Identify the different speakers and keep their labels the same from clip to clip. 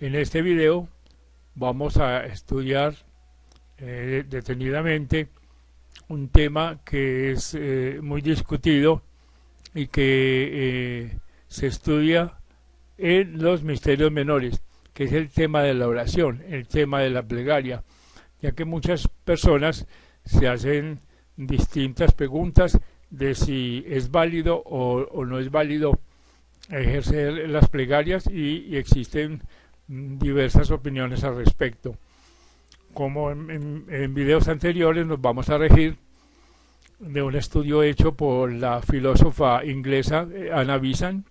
Speaker 1: En este video vamos a estudiar detenidamente un tema que es muy discutido y que se estudia en los misterios menores, que es el tema de la oración, el tema de la plegaria, ya que muchas personas se hacen distintas preguntas de si es válido o no es válido ejercer las plegarias y existen diversas opiniones al respecto. Como en videos anteriores nos vamos a regir de un estudio hecho por la filósofa inglesa Anna Besant,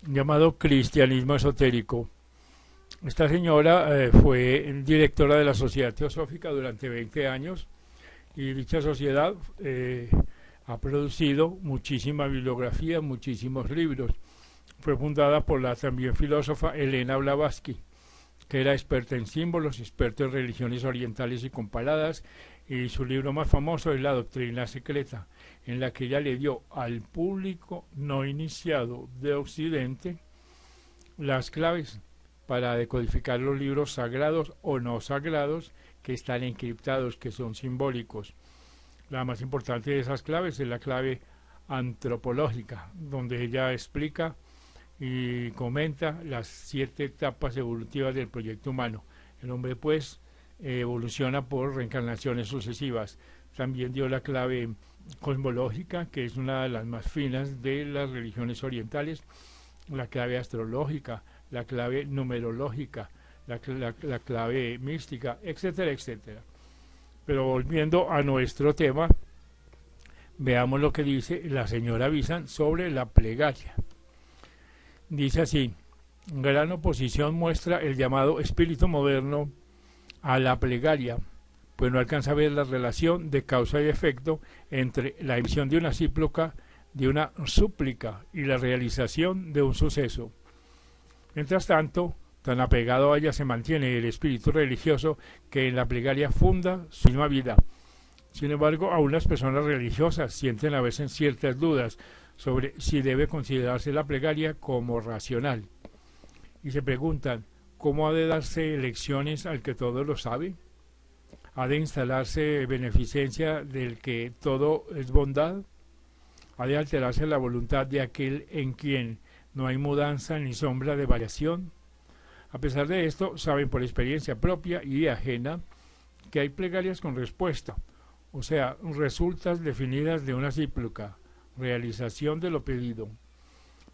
Speaker 1: llamado Cristianismo Esotérico. Esta señora fue directora de la Sociedad Teosófica durante 20 años y dicha sociedad ha producido muchísima bibliografía, muchísimos libros. Fue fundada por la también filósofa Elena Blavatsky, que era experta en símbolos, experta en religiones orientales y comparadas, y su libro más famoso es La Doctrina Secreta, en la que ella le dio al público no iniciado de Occidente las claves para decodificar los libros sagrados o no sagrados que están encriptados, que son simbólicos. La más importante de esas claves es la clave antropológica, donde ella explica y comenta las 7 etapas evolutivas del proyecto humano. El hombre pues evoluciona por reencarnaciones sucesivas. También dio la clave cosmológica, que es una de las más finas de las religiones orientales, la clave astrológica, la clave numerológica, la clave mística, etcétera, etcétera. Pero volviendo a nuestro tema, veamos lo que dice la señora Besant sobre la plegaria. Dice así: gran oposición muestra el llamado espíritu moderno a la plegaria, pues no alcanza a ver la relación de causa y efecto entre la emisión de una súplica y la realización de un suceso. Mientras tanto, tan apegado a ella se mantiene el espíritu religioso que en la plegaria funda su misma vida. Sin embargo, algunas personas religiosas sienten a veces ciertas dudas sobre si debe considerarse la plegaria como racional, y se preguntan: ¿cómo ha de darse elecciones al que todo lo sabe? ¿Ha de instalarse beneficencia del que todo es bondad? ¿Ha de alterarse la voluntad de aquel en quien no hay mudanza ni sombra de variación? A pesar de esto, saben por experiencia propia y ajena que hay plegarias con respuesta, o sea, resultas definidas de una súplica, realización de lo pedido.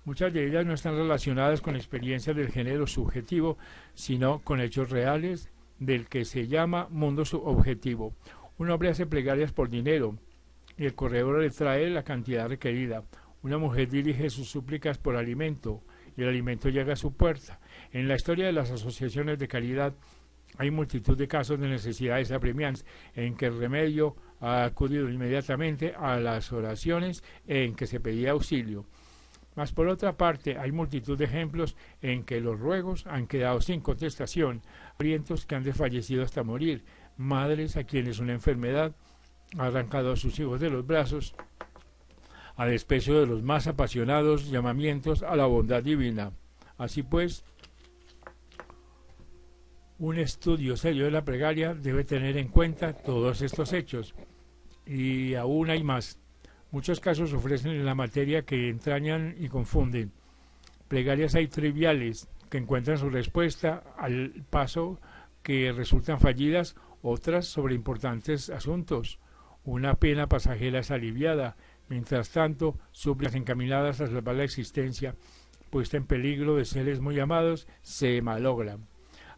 Speaker 1: Muchas de ellas no están relacionadas con experiencias del género subjetivo, sino con hechos reales del que se llama mundo subjetivo. Un hombre hace plegarias por dinero y el corredor le trae la cantidad requerida. Una mujer dirige sus súplicas por alimento y el alimento llega a su puerta. En la historia de las asociaciones de caridad hay multitud de casos de necesidades apremiantes en que el remedio ha acudido inmediatamente a las oraciones en que se pedía auxilio. Mas por otra parte hay multitud de ejemplos en que los ruegos han quedado sin contestación, parientes que han desfallecido hasta morir, madres a quienes una enfermedad ha arrancado a sus hijos de los brazos, a despecho de los más apasionados llamamientos a la bondad divina. Así pues, un estudio serio de la plegaria debe tener en cuenta todos estos hechos, y aún hay más. Muchos casos ofrecen en la materia que entrañan y confunden. Plegarias hay triviales que encuentran su respuesta al paso que resultan fallidas, otras sobre importantes asuntos. Una pena pasajera es aliviada, mientras tanto súplicas encaminadas a salvar la existencia, puesta en peligro de seres muy amados, se malogran.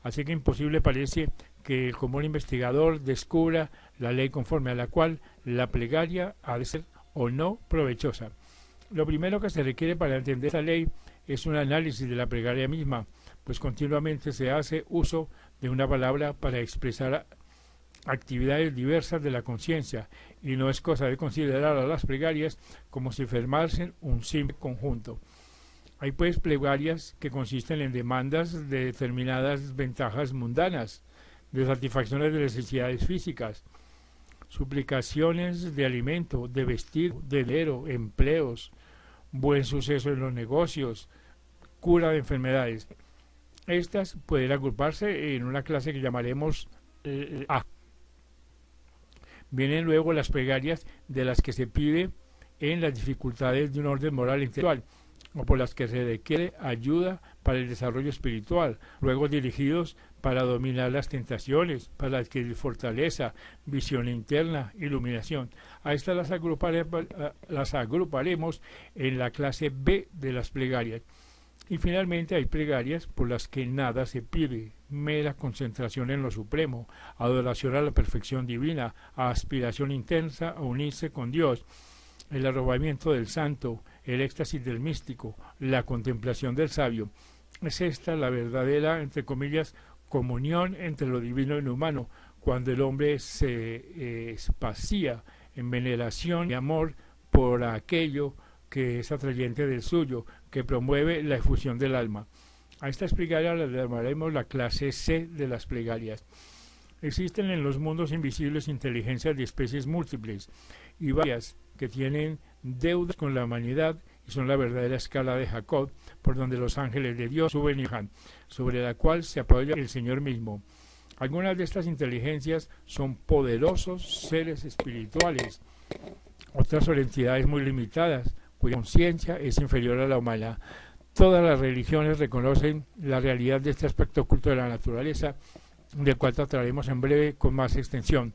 Speaker 1: Así que imposible parece que el común investigador descubra la ley conforme a la cual la plegaria ha de ser o no provechosa. Lo primero que se requiere para entender esta ley es un análisis de la plegaria misma, pues continuamente se hace uso de una palabra para expresar actividades diversas de la conciencia, y no es cosa de considerar a las plegarias como si formasen un simple conjunto. Hay pues plegarias que consisten en demandas de determinadas ventajas mundanas, de satisfacciones de necesidades físicas, suplicaciones de alimento, de vestir, de dinero, empleos, buen suceso en los negocios, cura de enfermedades. Estas pueden agruparse en una clase que llamaremos A. Vienen luego las plegarias de las que se pide en las dificultades de un orden moral e intelectual, o por las que se requiere ayuda para el desarrollo espiritual, luego dirigidos para dominar las tentaciones, para adquirir fortaleza, visión interna, iluminación. A estas las agruparemos en la clase B de las plegarias. Y finalmente hay plegarias por las que nada se pide, mera concentración en lo supremo, adoración a la perfección divina, aspiración intensa a unirse con Dios, el arrobamiento del santo, el éxtasis del místico, la contemplación del sabio. Es esta la verdadera, entre comillas, comunión entre lo divino y lo humano, cuando el hombre se espacía en veneración y amor por aquello que es atrayente del suyo, que promueve la efusión del alma. A estas plegarias las llamaremos la clase C de las plegarias. Existen en los mundos invisibles inteligencias de especies múltiples y varias que tienen deudas con la humanidad y son la verdadera escala de Jacob, por donde los ángeles de Dios suben y bajan, sobre la cual se apoya el Señor mismo. Algunas de estas inteligencias son poderosos seres espirituales, otras son entidades muy limitadas, cuya conciencia es inferior a la humana. Todas las religiones reconocen la realidad de este aspecto oculto de la naturaleza, del cual trataremos en breve con más extensión.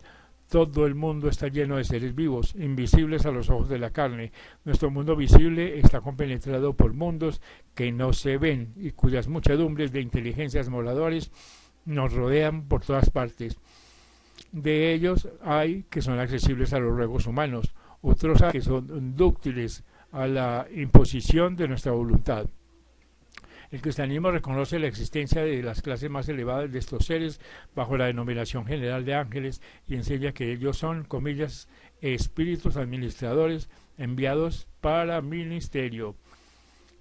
Speaker 1: Todo el mundo está lleno de seres vivos, invisibles a los ojos de la carne. Nuestro mundo visible está compenetrado por mundos que no se ven y cuyas muchedumbres de inteligencias moradores nos rodean por todas partes. De ellos hay que son accesibles a los ruegos humanos, otros hay que son dúctiles a la imposición de nuestra voluntad. El cristianismo reconoce la existencia de las clases más elevadas de estos seres bajo la denominación general de ángeles y enseña que ellos son, comillas, espíritus administradores enviados para ministerio.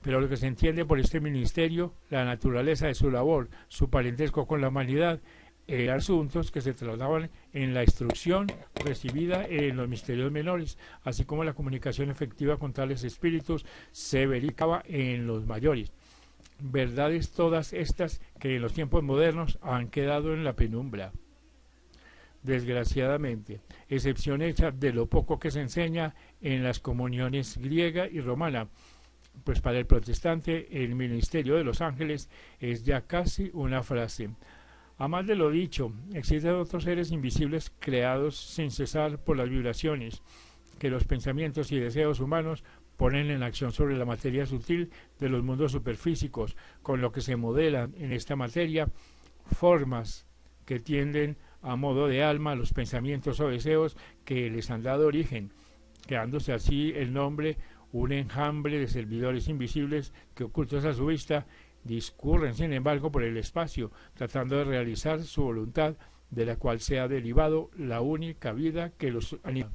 Speaker 1: Pero lo que se entiende por este ministerio, la naturaleza de su labor, su parentesco con la humanidad, eran asuntos que se trataban en la instrucción recibida en los misterios menores, así como la comunicación efectiva con tales espíritus se verificaba en los mayores. Verdades todas estas que en los tiempos modernos han quedado en la penumbra, desgraciadamente, excepción hecha de lo poco que se enseña en las comuniones griega y romana, pues para el protestante el ministerio de los ángeles es ya casi una frase. A más de lo dicho, existen otros seres invisibles creados sin cesar por las vibraciones que los pensamientos y deseos humanos ponen en acción sobre la materia sutil de los mundos superfísicos, con lo que se modelan en esta materia formas que tienden a modo de alma los pensamientos o deseos que les han dado origen, quedándose así el nombre un enjambre de servidores invisibles que, ocultos a su vista, discurren sin embargo por el espacio, tratando de realizar su voluntad, de la cual se ha derivado la única vida que los anima.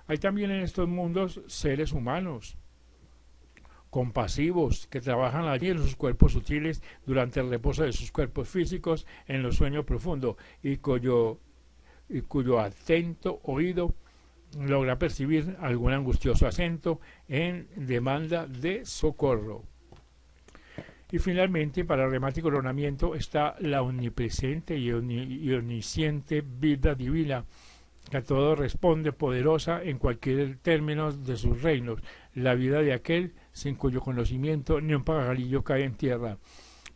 Speaker 1: Hay también en estos mundos seres humanos, compasivos, que trabajan allí en sus cuerpos sutiles durante el reposo de sus cuerpos físicos en los sueños profundos y cuyo atento oído logra percibir algún angustioso acento en demanda de socorro. Y finalmente, para remate y coronamiento, está la omnipresente y omnisciente vida divina, que a todo responde poderosa en cualquier término de sus reinos, la vida de aquel sin cuyo conocimiento ni un pajarillo cae en tierra,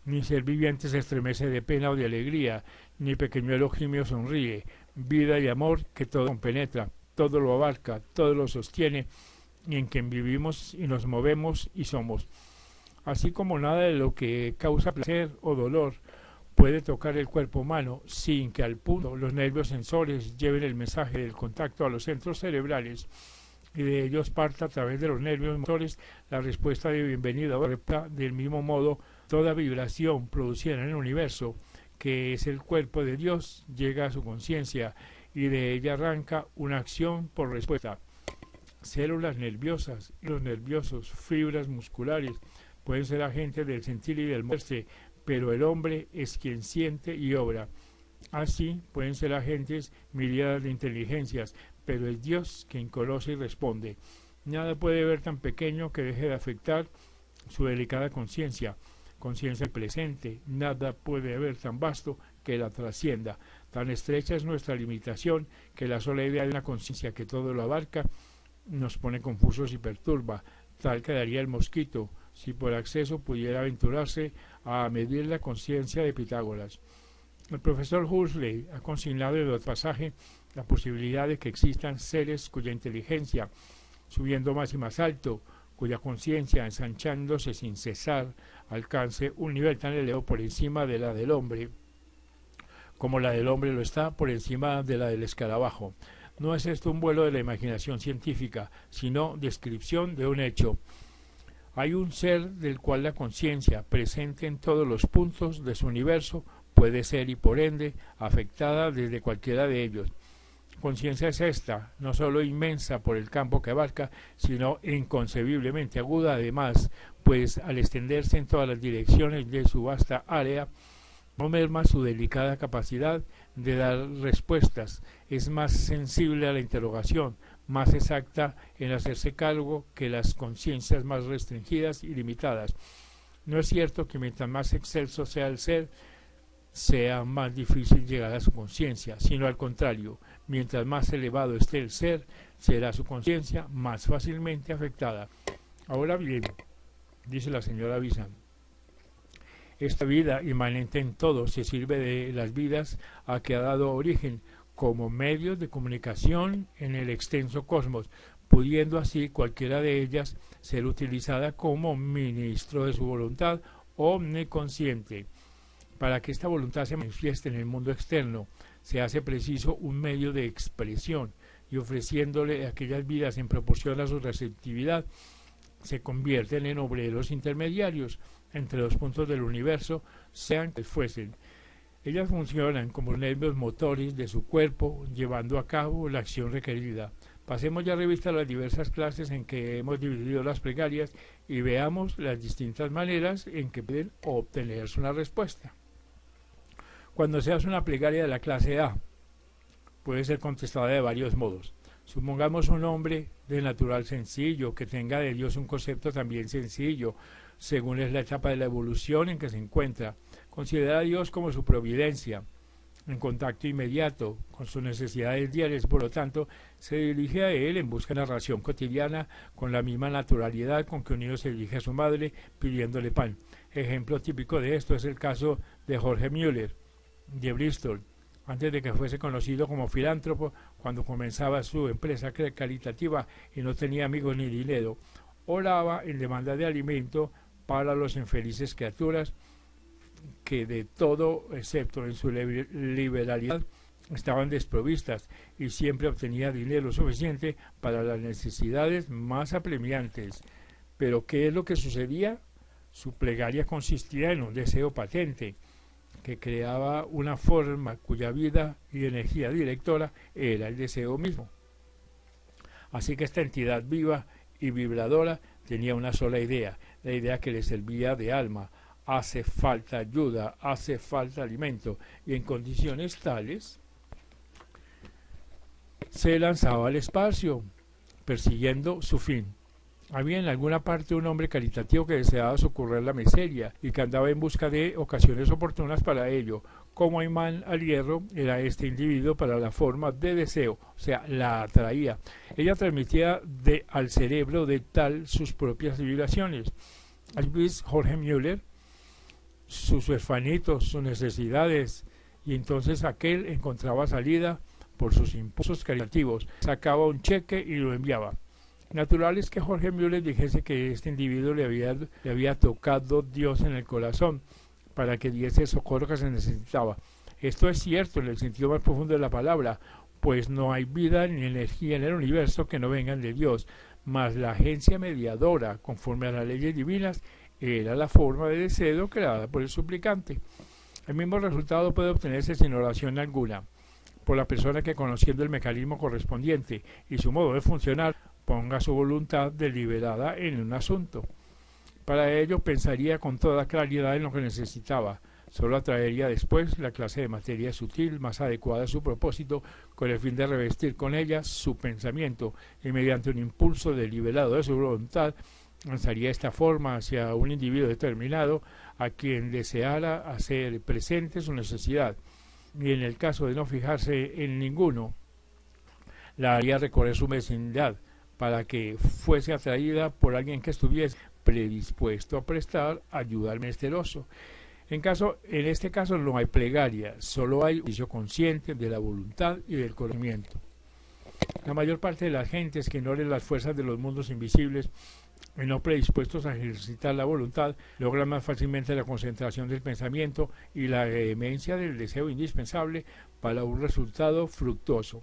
Speaker 1: ni ser viviente se estremece de pena o de alegría, ni pequeñuelo gime o sonríe, vida y amor que todo compenetra, todo lo abarca, todo lo sostiene, y en quien vivimos y nos movemos y somos. Así como nada de lo que causa placer o dolor puede tocar el cuerpo humano sin que al punto los nervios sensores lleven el mensaje del contacto a los centros cerebrales y de ellos parta a través de los nervios motores la respuesta de bienvenida o del mismo modo toda vibración producida en el universo, que es el cuerpo de Dios, llega a su conciencia y de ella arranca una acción por respuesta. Células nerviosas y los nerviosos, fibras musculares, pueden ser agentes del sentir y del moverse, pero el hombre es quien siente y obra. Así pueden ser agentes miríadas de inteligencias, pero es Dios quien conoce y responde. Nada puede ver tan pequeño que deje de afectar su delicada conciencia. conciencia presente, nada puede haber tan vasto que la trascienda. Tan estrecha es nuestra limitación que la sola idea de una conciencia que todo lo abarca nos pone confusos y perturba. Tal quedaría el mosquito si por acceso pudiera aventurarse a medir la conciencia de Pitágoras. El profesor Huxley ha consignado en el pasaje la posibilidad de que existan seres cuya inteligencia, subiendo más y más alto, cuya conciencia, ensanchándose sin cesar, alcance un nivel tan elevado por encima de la del hombre, como la del hombre lo está por encima de la del escarabajo. No es esto un vuelo de la imaginación científica, sino descripción de un hecho. Hay un ser del cual la conciencia, presente en todos los puntos de su universo, puede ser y por ende afectada desde cualquiera de ellos. Conciencia es esta, no sólo inmensa por el campo que abarca, sino inconcebiblemente aguda además, pues al extenderse en todas las direcciones de su vasta área, no merma su delicada capacidad de dar respuestas, es más sensible a la interrogación, más exacta en hacerse cargo que las conciencias más restringidas y limitadas. No es cierto que mientras más excelso sea el ser, sea más difícil llegar a su conciencia, sino al contrario, mientras más elevado esté el ser, será su conciencia más fácilmente afectada. Ahora bien, dice la señora Visan, esta vida inmanente en todo se sirve de las vidas a que ha dado origen como medios de comunicación en el extenso cosmos, pudiendo así cualquiera de ellas ser utilizada como ministro de su voluntad omniconsciente. Para que esta voluntad se manifieste en el mundo externo, se hace preciso un medio de expresión, y ofreciéndole aquellas vidas en proporción a su receptividad, se convierten en obreros intermediarios entre los puntos del universo, sean que fuesen. Ellas funcionan como nervios motores de su cuerpo, llevando a cabo la acción requerida. Pasemos ya revista a las diversas clases en que hemos dividido las plegarias y veamos las distintas maneras en que pueden obtenerse una respuesta. Cuando se hace una plegaria de la clase A, puede ser contestada de varios modos. Supongamos un hombre de natural sencillo, que tenga de Dios un concepto también sencillo, según es la etapa de la evolución en que se encuentra. Considera a Dios como su providencia, en contacto inmediato con sus necesidades diarias, por lo tanto, se dirige a él en busca de una ración cotidiana con la misma naturalidad con que un niño se dirige a su madre pidiéndole pan. Ejemplo típico de esto es el caso de Jorge Müller, de Bristol. Antes de que fuese conocido como filántropo, cuando comenzaba su empresa caritativa y no tenía amigos ni dinero, oraba en demanda de alimento para los infelices criaturas que de todo, excepto en su liberalidad, estaban desprovistas, y siempre obtenía dinero suficiente para las necesidades más apremiantes. Pero ¿qué es lo que sucedía? Su plegaria consistía en un deseo patente, que creaba una forma cuya vida y energía directora era el deseo mismo. Así que esta entidad viva y vibradora tenía una sola idea, la idea que le servía de alma. Hace falta ayuda, hace falta alimento, y en condiciones tales se lanzaba al espacio, persiguiendo su fin. Había en alguna parte un hombre caritativo que deseaba socorrer la miseria y que andaba en busca de ocasiones oportunas para ello. Como imán al hierro era este individuo para la forma de deseo, o sea, la atraía. Ella transmitía al cerebro de tal sus propias vibraciones. Luis Jorge Müller, sus hermanitos, sus necesidades, y entonces aquel encontraba salida por sus impulsos caritativos, sacaba un cheque y lo enviaba. Natural es que Jorge Müller dijese que este individuo le había tocado Dios en el corazón para que diese el socorro que se necesitaba. Esto es cierto en el sentido más profundo de la palabra, pues no hay vida ni energía en el universo que no vengan de Dios, mas la agencia mediadora, conforme a las leyes divinas, era la forma de deseo creada por el suplicante. El mismo resultado puede obtenerse sin oración alguna, por la persona que, conociendo el mecanismo correspondiente y su modo de funcionar, ponga su voluntad deliberada en un asunto. Para ello pensaría con toda claridad en lo que necesitaba, solo atraería después la clase de materia sutil más adecuada a su propósito, con el fin de revestir con ella su pensamiento, y mediante un impulso deliberado de su voluntad lanzaría esta forma hacia un individuo determinado a quien deseara hacer presente su necesidad, y en el caso de no fijarse en ninguno, la haría recorrer su vecindad para que fuese atraída por alguien que estuviese predispuesto a prestar ayuda al menesteroso. En este caso no hay plegaria, solo hay juicio consciente de la voluntad y del conocimiento. La mayor parte de las gentes que ignoren las fuerzas de los mundos invisibles y no predispuestos a ejercitar la voluntad, logran más fácilmente la concentración del pensamiento y la vehemencia del deseo indispensable para un resultado fructuoso,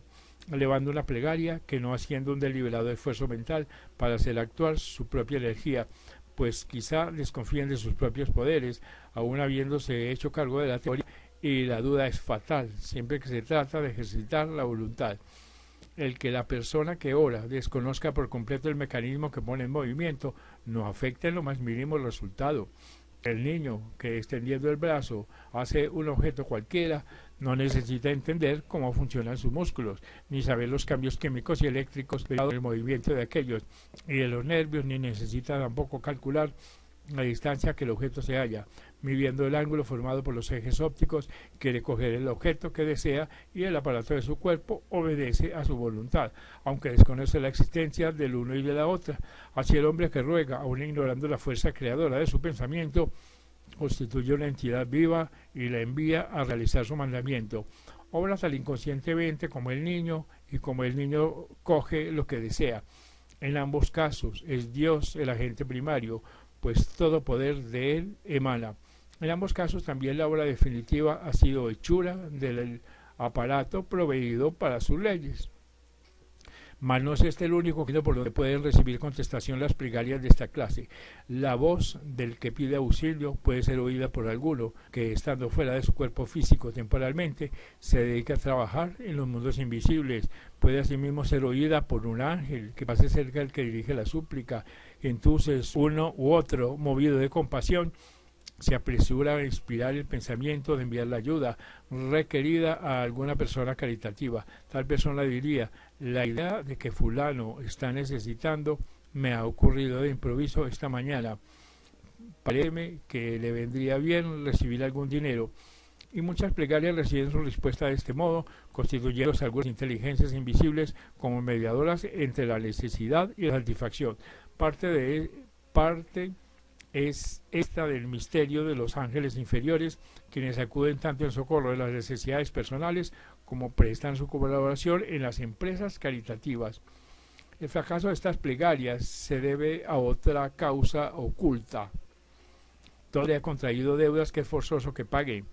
Speaker 1: elevando una plegaria que no haciendo un deliberado esfuerzo mental para hacer actuar su propia energía, pues quizá desconfíen de sus propios poderes, aun habiéndose hecho cargo de la teoría, y la duda es fatal siempre que se trata de ejercitar la voluntad. El que la persona que ora desconozca por completo el mecanismo que pone en movimiento no afecta en lo más mínimo el resultado. El niño que extendiendo el brazo hace un objeto cualquiera no necesita entender cómo funcionan sus músculos, ni saber los cambios químicos y eléctricos del movimiento de aquellos y de los nervios, ni necesita tampoco calcular la distancia que el objeto se halla, midiendo el ángulo formado por los ejes ópticos, quiere coger el objeto que desea y el aparato de su cuerpo obedece a su voluntad, aunque desconoce la existencia del uno y de la otra. Así el hombre que ruega, aun ignorando la fuerza creadora de su pensamiento, constituye una entidad viva y la envía a realizar su mandamiento. Obra tal inconscientemente como el niño, y como el niño coge lo que desea. En ambos casos es Dios el agente primario, pues todo poder de él emana. En ambos casos también la obra definitiva ha sido hechura del aparato proveído para sus leyes. Mas no es este el único camino por donde pueden recibir contestación las plegarias de esta clase. La voz del que pide auxilio puede ser oída por alguno que, estando fuera de su cuerpo físico temporalmente, se dedica a trabajar en los mundos invisibles. Puede asimismo ser oída por un ángel que pase cerca del que dirige la súplica. Entonces uno u otro, movido de compasión, se apresura a inspirar el pensamiento de enviar la ayuda requerida a alguna persona caritativa. Tal persona diría: la idea de que fulano está necesitando me ha ocurrido de improviso esta mañana. Paréceme que le vendría bien recibir algún dinero. Y muchas plegarias reciben su respuesta de este modo, constituyéndose algunas inteligencias invisibles como mediadoras entre la necesidad y la satisfacción. Parte es esta del misterio de los ángeles inferiores, quienes acuden tanto en socorro de las necesidades personales como prestan su colaboración en las empresas caritativas. El fracaso de estas plegarias se debe a otra causa oculta. Todo le ha contraído deudas que es forzoso que pague.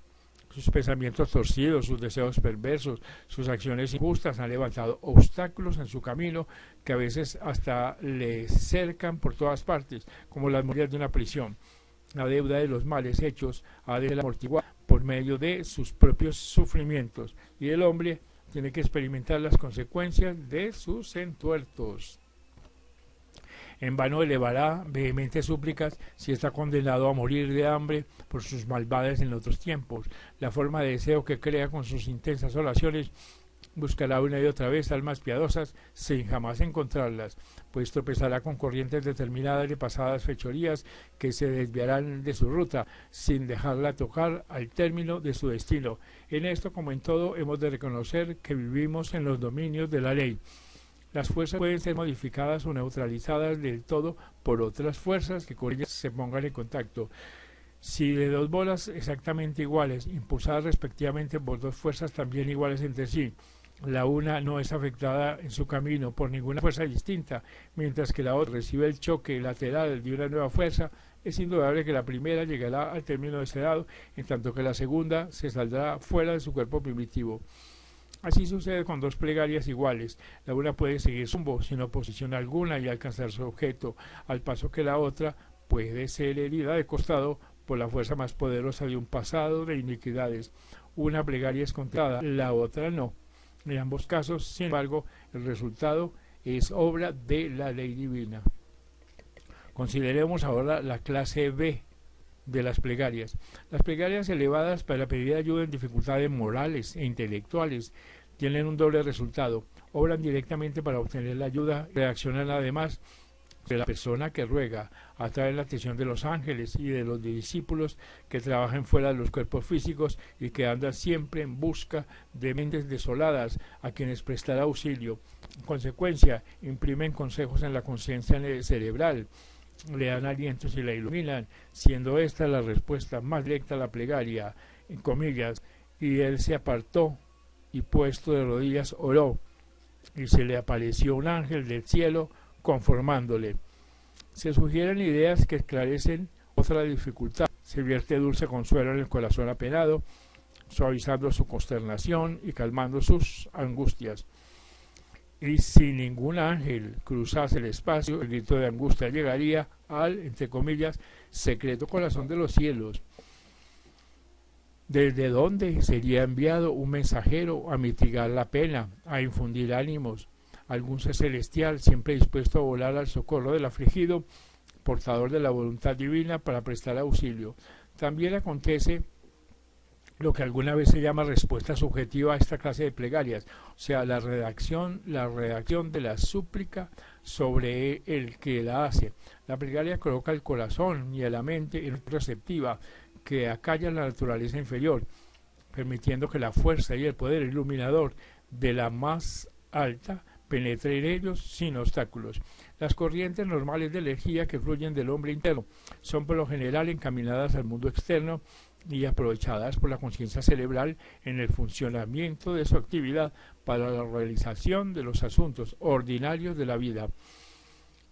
Speaker 1: Sus pensamientos torcidos, sus deseos perversos, sus acciones injustas han levantado obstáculos en su camino que a veces hasta le cercan por todas partes, como las murallas de una prisión. La deuda de los males hechos ha de ser amortiguada por medio de sus propios sufrimientos, y el hombre tiene que experimentar las consecuencias de sus entuertos. En vano elevará vehementes súplicas si está condenado a morir de hambre por sus maldades en otros tiempos. La forma de deseo que crea con sus intensas oraciones buscará una y otra vez almas piadosas sin jamás encontrarlas, pues tropezará con corrientes determinadas de pasadas fechorías que se desviarán de su ruta sin dejarla tocar al término de su destino. En esto, como en todo, hemos de reconocer que vivimos en los dominios de la ley. Las fuerzas pueden ser modificadas o neutralizadas del todo por otras fuerzas que con ellas se pongan en contacto. Si de dos bolas exactamente iguales, impulsadas respectivamente por dos fuerzas también iguales entre sí, la una no es afectada en su camino por ninguna fuerza distinta, mientras que la otra recibe el choque lateral de una nueva fuerza, es indudable que la primera llegará al término deseado, en tanto que la segunda se saldrá fuera de su cuerpo primitivo. Así sucede con dos plegarias iguales. La una puede seguir su rumbo sin oposición alguna y alcanzar su objeto, al paso que la otra puede ser herida de costado por la fuerza más poderosa de un pasado de iniquidades. Una plegaria es contada, la otra no. En ambos casos, sin embargo, el resultado es obra de la ley divina. Consideremos ahora la clase B de las plegarias. Las plegarias elevadas para pedir ayuda en dificultades morales e intelectuales tienen un doble resultado. Obran directamente para obtener la ayuda, reaccionan además de la persona que ruega, atrae la atención de los ángeles y de los discípulos que trabajan fuera de los cuerpos físicos y que andan siempre en busca de mentes desoladas a quienes prestar auxilio. En consecuencia, imprimen consejos en la conciencia cerebral, le dan alientos y la iluminan, siendo esta la respuesta más directa a la plegaria, en comillas, y él se apartó y puesto de rodillas oró, y se le apareció un ángel del cielo conformándole. Se sugieren ideas que esclarecen otra dificultad. Se vierte dulce consuelo en el corazón apenado, suavizando su consternación y calmando sus angustias. Y si ningún ángel cruzase el espacio, el grito de angustia llegaría al, entre comillas, secreto corazón de los cielos, desde donde sería enviado un mensajero a mitigar la pena, a infundir ánimos, algún ser celestial siempre dispuesto a volar al socorro del afligido, portador de la voluntad divina para prestar auxilio. También acontece lo que alguna vez se llama respuesta subjetiva a esta clase de plegarias, o sea, la redacción de la súplica sobre el que la hace. La plegaria coloca el corazón y la mente en receptiva, que acalla la naturaleza inferior, permitiendo que la fuerza y el poder iluminador de la más alta penetre en ellos sin obstáculos. Las corrientes normales de energía que fluyen del hombre interno son por lo general encaminadas al mundo externo y aprovechadas por la conciencia cerebral en el funcionamiento de su actividad para la realización de los asuntos ordinarios de la vida.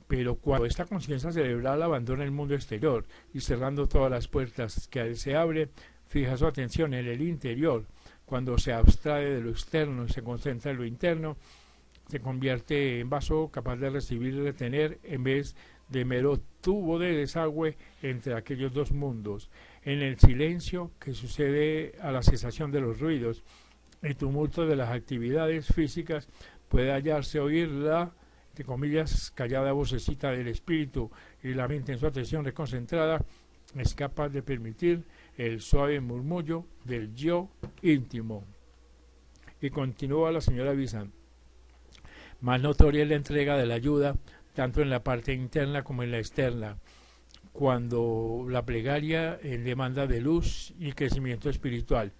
Speaker 1: Pero cuando esta conciencia cerebral abandona el mundo exterior y cerrando todas las puertas que a él se abre, fija su atención en el interior, cuando se abstrae de lo externo y se concentra en lo interno, se convierte en vaso capaz de recibir y retener en vez de mero tubo de desagüe entre aquellos dos mundos. En el silencio que sucede a la cesación de los ruidos, el tumulto de las actividades físicas, puede hallarse oír la, entre comillas, callada vocecita del espíritu, y la mente en su atención reconcentrada es capaz de permitir el suave murmullo del yo íntimo. Y continúa la señora Bizán. Más notoria es la entrega de la ayuda, tanto en la parte interna como en la externa, cuando la plegaria demanda de luz y crecimiento espiritual.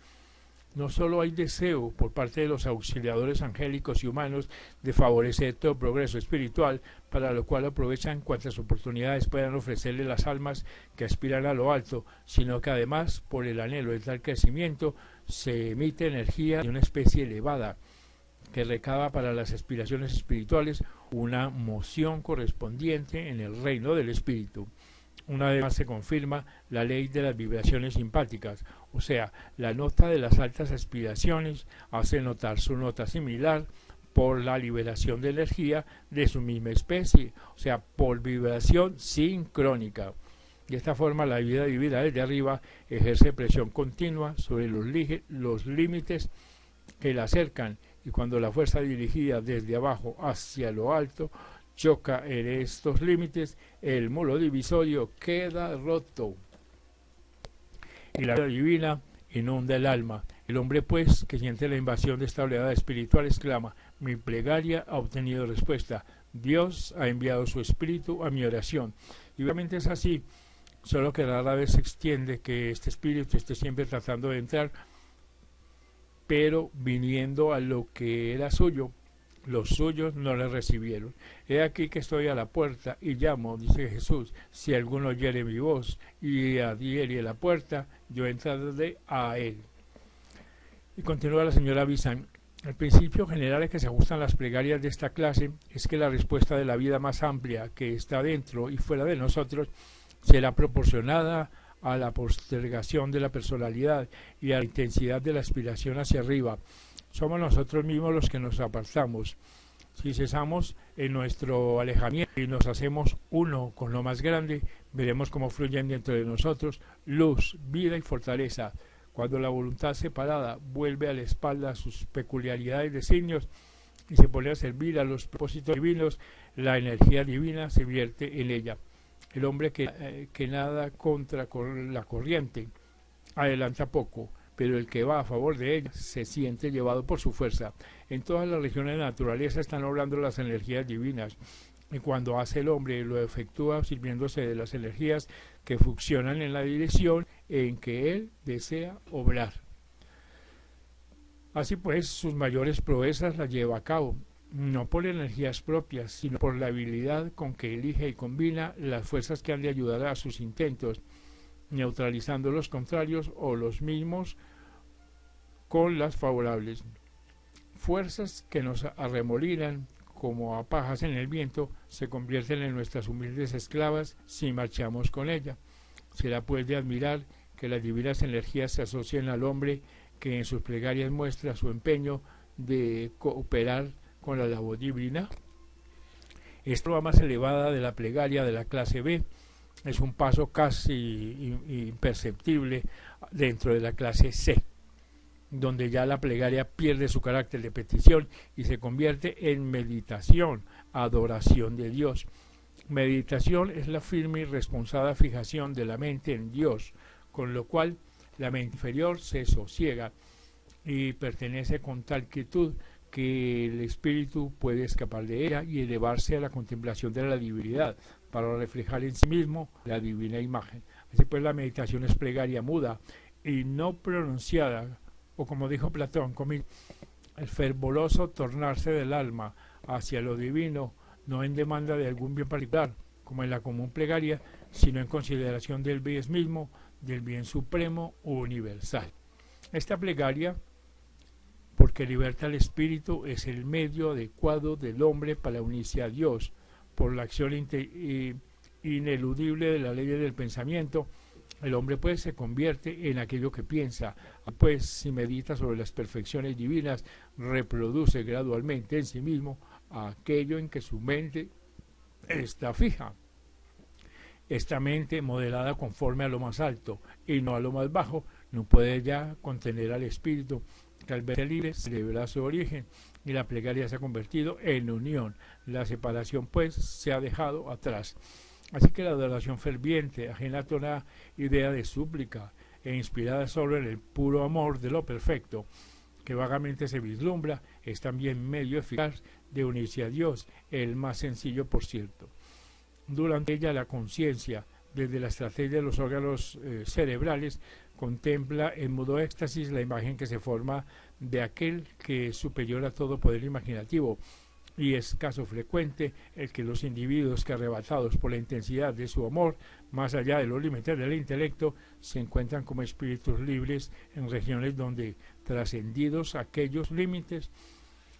Speaker 1: No solo hay deseo por parte de los auxiliadores angélicos y humanos de favorecer todo progreso espiritual, para lo cual aprovechan cuantas oportunidades puedan ofrecerle las almas que aspiran a lo alto, sino que además, por el anhelo de tal crecimiento, se emite energía de una especie elevada, que recaba para las aspiraciones espirituales una moción correspondiente en el reino del espíritu. Una vez más se confirma la ley de las vibraciones simpáticas, o sea, la nota de las altas aspiraciones hace notar su nota similar por la liberación de energía de su misma especie, o sea, por vibración sincrónica. De esta forma, la vida divina desde arriba ejerce presión continua sobre los límites que la acercan, y cuando la fuerza dirigida desde abajo hacia lo alto choca en estos límites, el muro divisorio queda roto y la vida divina inunda el alma. El hombre, pues, que siente la invasión de esta oleada espiritual, exclama: mi plegaria ha obtenido respuesta, Dios ha enviado su espíritu a mi oración. Y obviamente es así, solo que rara vez se extiende que este espíritu esté siempre tratando de entrar, pero viniendo a lo que era suyo, los suyos no le recibieron. He aquí que estoy a la puerta y llamo, dice Jesús, si alguno oyere mi voz y adhiere la puerta, yo entraré a él. Y continúa la señora Bizán. El principio general a que se ajustan las plegarias de esta clase es que la respuesta de la vida más amplia que está dentro y fuera de nosotros será proporcionada a la postergación de la personalidad y a la intensidad de la aspiración hacia arriba. Somos nosotros mismos los que nos apartamos. Si cesamos en nuestro alejamiento y nos hacemos uno con lo más grande, veremos cómo fluyen dentro de nosotros luz, vida y fortaleza. Cuando la voluntad separada vuelve a la espalda sus peculiaridades y designios y se pone a servir a los propósitos divinos, la energía divina se vierte en ella. El hombre que nada contra la corriente adelanta poco, pero el que va a favor de ella se siente llevado por su fuerza. En todas las regiones de la naturaleza están obrando las energías divinas, y cuando hace el hombre lo efectúa sirviéndose de las energías que funcionan en la dirección en que él desea obrar. Así pues, sus mayores proezas las lleva a cabo, no por energías propias, sino por la habilidad con que elige y combina las fuerzas que han de ayudar a sus intentos, neutralizando los contrarios o los mismos con las favorables. Fuerzas que nos arremolinan como a pajas en el viento, se convierten en nuestras humildes esclavas si marchamos con ella. Será pues de admirar que las divinas energías se asocien al hombre que en sus plegarias muestra su empeño de cooperar con la labor divina. Esta prueba más elevada de la plegaria de la clase B es un paso casi imperceptible dentro de la clase C, donde ya la plegaria pierde su carácter de petición y se convierte en meditación, adoración de Dios. Meditación es la firme y responsable fijación de la mente en Dios, con lo cual la mente inferior se sosiega y pertenece con tal quietud que el espíritu puede escapar de ella y elevarse a la contemplación de la divinidad para reflejar en sí mismo la divina imagen. Así pues, la meditación es plegaria muda y no pronunciada, o como dijo Platón, el fervoroso tornarse del alma hacia lo divino, no en demanda de algún bien particular, como en la común plegaria, sino en consideración del bien mismo, del bien supremo o universal. Esta plegaria, porque liberta al espíritu, es el medio adecuado del hombre para unirse a Dios, por la acción ineludible de la ley del pensamiento. El hombre pues se convierte en aquello que piensa, pues si medita sobre las perfecciones divinas, reproduce gradualmente en sí mismo aquello en que su mente está fija. Esta mente, modelada conforme a lo más alto y no a lo más bajo, no puede ya contener al espíritu, que al verse libre celebra su origen, y la plegaria se ha convertido en unión. La separación pues se ha dejado atrás. Así que la adoración ferviente, ajena a toda idea de súplica e inspirada solo en el puro amor de lo perfecto, que vagamente se vislumbra, es también medio eficaz de unirse a Dios, el más sencillo por cierto. Durante ella la conciencia, desde la estrategia de los órganos cerebrales, contempla en mudo éxtasis la imagen que se forma de aquel que es superior a todo poder imaginativo, y es caso frecuente el que los individuos que, arrebatados por la intensidad de su amor, más allá de los límites del intelecto, se encuentran como espíritus libres en regiones donde, trascendidos aquellos límites,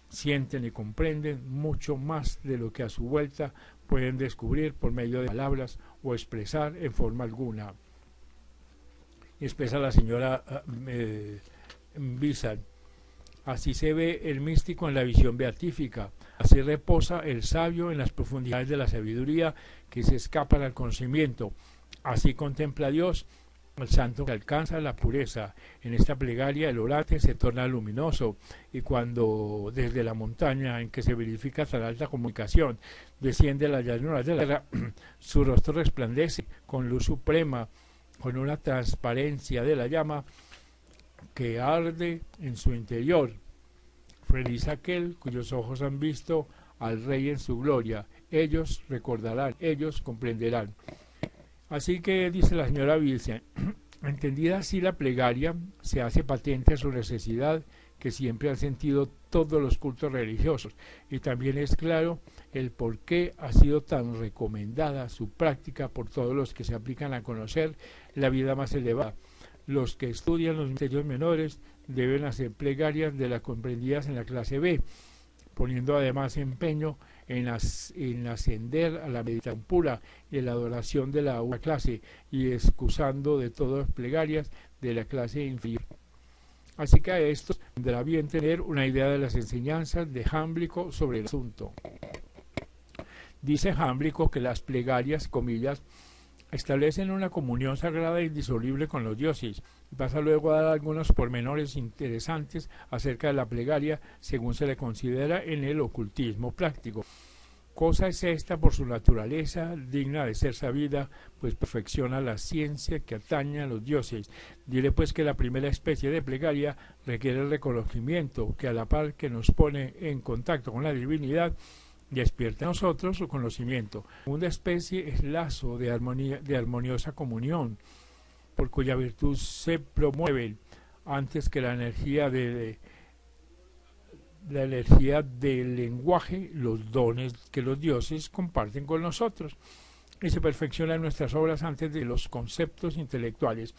Speaker 1: sienten y comprenden mucho más de lo que a su vuelta pueden descubrir por medio de palabras o expresar en forma alguna. Y expresa la señora Bizan. Así se ve el místico en la visión beatífica, así reposa el sabio en las profundidades de la sabiduría que se escapan al conocimiento, así contempla a Dios el santo que alcanza la pureza. En esta plegaria el orante se torna luminoso, y cuando desde la montaña en que se verifica tan alta comunicación desciende la llanura de la tierra, su rostro resplandece con luz suprema, con una transparencia de la llama que arde en su interior. Feliz aquel cuyos ojos han visto al Rey en su gloria. Ellos recordarán, ellos comprenderán. Así que dice la señora Wilson, entendida así la plegaria, se hace patente su necesidad que siempre han sentido todos los cultos religiosos, y también es claro el por qué ha sido tan recomendada su práctica por todos los que se aplican a conocer la vida más elevada. Los que estudian los misterios menores deben hacer plegarias de las comprendidas en la clase B, poniendo además empeño en ascender a la meditación pura y en la adoración de la una clase, y excusando de todas plegarias de la clase inferior. Así que a esto vendrá bien tener una idea de las enseñanzas de Jámblico sobre el asunto. Dice Jámblico que las plegarias, comillas, establecen una comunión sagrada e indisoluble con los dioses, y pasa luego a dar algunos pormenores interesantes acerca de la plegaria según se le considera en el ocultismo práctico. Cosa es esta por su naturaleza, digna de ser sabida, pues perfecciona la ciencia que atañe a los dioses. Diré pues que la primera especie de plegaria requiere el reconocimiento que, a la par que nos pone en contacto con la divinidad, despierta en nosotros su conocimiento. La segunda especie es lazo de armoniosa comunión, por cuya virtud se promueven antes que la energía del lenguaje, los dones que los dioses comparten con nosotros, y se perfeccionan nuestras obras antes de los conceptos intelectuales.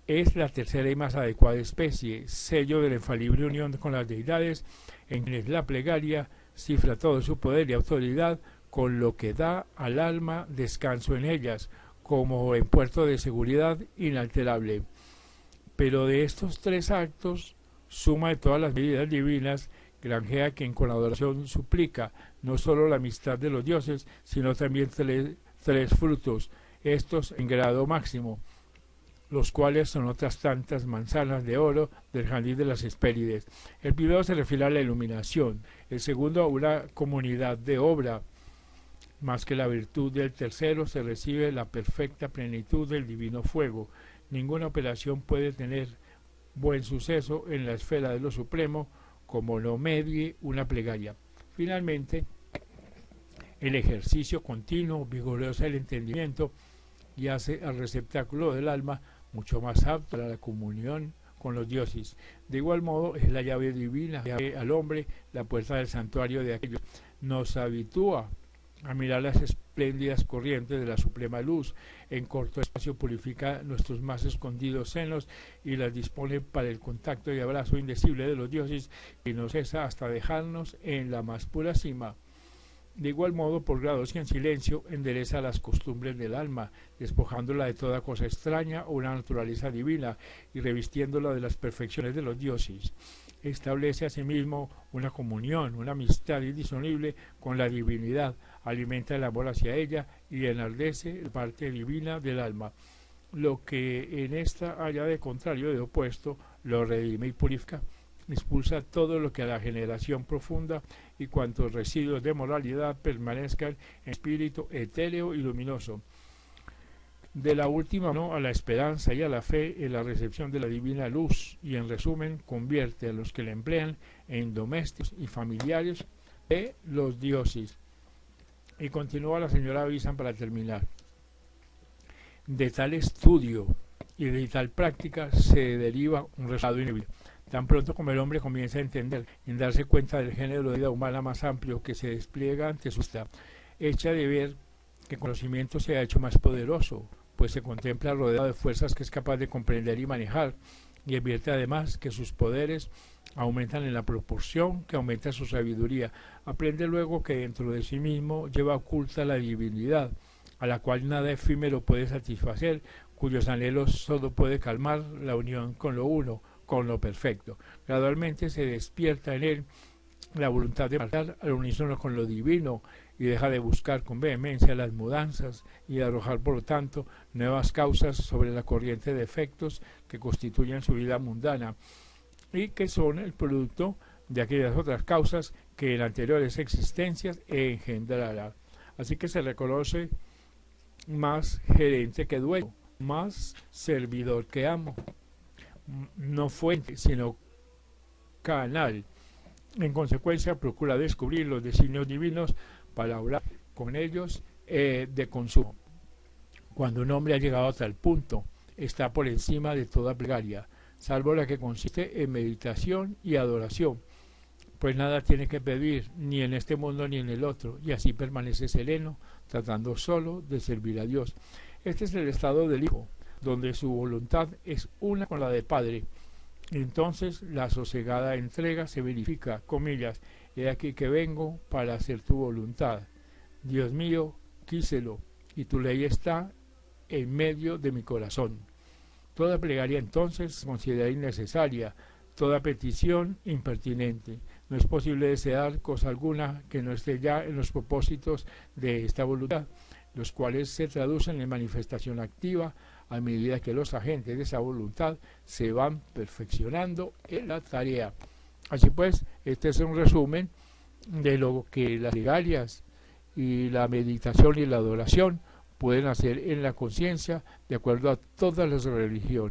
Speaker 1: Es la tercera y más adecuada especie, sello de la infalible unión con las deidades, en quienes la plegaria cifra todo su poder y autoridad, con lo que da al alma descanso en ellas, como en puerto de seguridad inalterable. Pero de estos tres actos, suma de todas las medidas divinas, granjea quien con adoración suplica no solo la amistad de los dioses, sino también tres frutos, estos en grado máximo, los cuales son otras tantas manzanas de oro del jardín de las Hespérides. El primero se refiere a la iluminación, el segundo a una comunidad de obra, más que la virtud del tercero se recibe la perfecta plenitud del divino fuego. Ninguna operación puede tener buen suceso en la esfera de lo supremo como no medie una plegaria. Finalmente, el ejercicio continuo, vigoroso del entendimiento y hace al receptáculo del alma mucho más apto para la comunión con los dioses. De igual modo, es la llave divina que abre al hombre la puerta del santuario de aquellos. Nos habitúa a mirar las espléndidas corrientes de la suprema luz. En corto espacio purifica nuestros más escondidos senos y las dispone para el contacto y abrazo indecible de los dioses, y nos cesa hasta dejarnos en la más pura cima. De igual modo, por grados y en silencio, endereza las costumbres del alma, despojándola de toda cosa extraña o una naturaleza divina y revistiéndola de las perfecciones de los dioses. Establece asimismo una comunión, una amistad indisoluble con la divinidad, alimenta el amor hacia ella y enardece la parte divina del alma. Lo que en esta haya de contrario, de opuesto, lo redime y purifica. Expulsa todo lo que a la generación profunda y cuantos residuos de moralidad permanezcan en espíritu etéreo y luminoso. De la última no a la esperanza y a la fe en la recepción de la divina luz, y en resumen convierte a los que la emplean en domésticos y familiares de los dioses. Y continúa la señora Visan para terminar. De tal estudio y de tal práctica se deriva un resultado inevitable. Tan pronto como el hombre comienza a entender y en darse cuenta del género de vida humana más amplio que se despliega ante su vista, echa de ver que el conocimiento se ha hecho más poderoso, pues se contempla rodeado de fuerzas que es capaz de comprender y manejar, y advierte además que sus poderes aumentan en la proporción que aumenta su sabiduría. Aprende luego que dentro de sí mismo lleva oculta la divinidad, a la cual nada efímero puede satisfacer, cuyos anhelos solo puede calmar la unión con lo uno, con lo perfecto. Gradualmente se despierta en él la voluntad de marchar al unísono con lo divino y deja de buscar con vehemencia las mudanzas y de arrojar por lo tanto nuevas causas sobre la corriente de efectos que constituyen su vida mundana y que son el producto de aquellas otras causas que en anteriores existencias engendrará. Así que se reconoce más gerente que dueño, más servidor que amo, no fuente, sino canal. En consecuencia, procura descubrir los designios divinos para obrar con ellos de consumo. Cuando un hombre ha llegado a tal punto, está por encima de toda plegaria, salvo la que consiste en meditación y adoración, pues nada tiene que pedir, ni en este mundo ni en el otro, y así permanece sereno, tratando solo de servir a Dios. Este es el estado del Hijo, donde su voluntad es una con la del Padre. Entonces la sosegada entrega se verifica, comillas, he aquí que vengo para hacer tu voluntad. Dios mío, quíselo, y tu ley está en medio de mi corazón. Toda plegaria entonces se considera innecesaria, toda petición impertinente. No es posible desear cosa alguna que no esté ya en los propósitos de esta voluntad, los cuales se traducen en manifestación activa a medida que los agentes de esa voluntad se van perfeccionando en la tarea. Así pues, este es un resumen de lo que las plegarias y la meditación y la adoración pueden hacer en la conciencia de acuerdo a todas las religiones.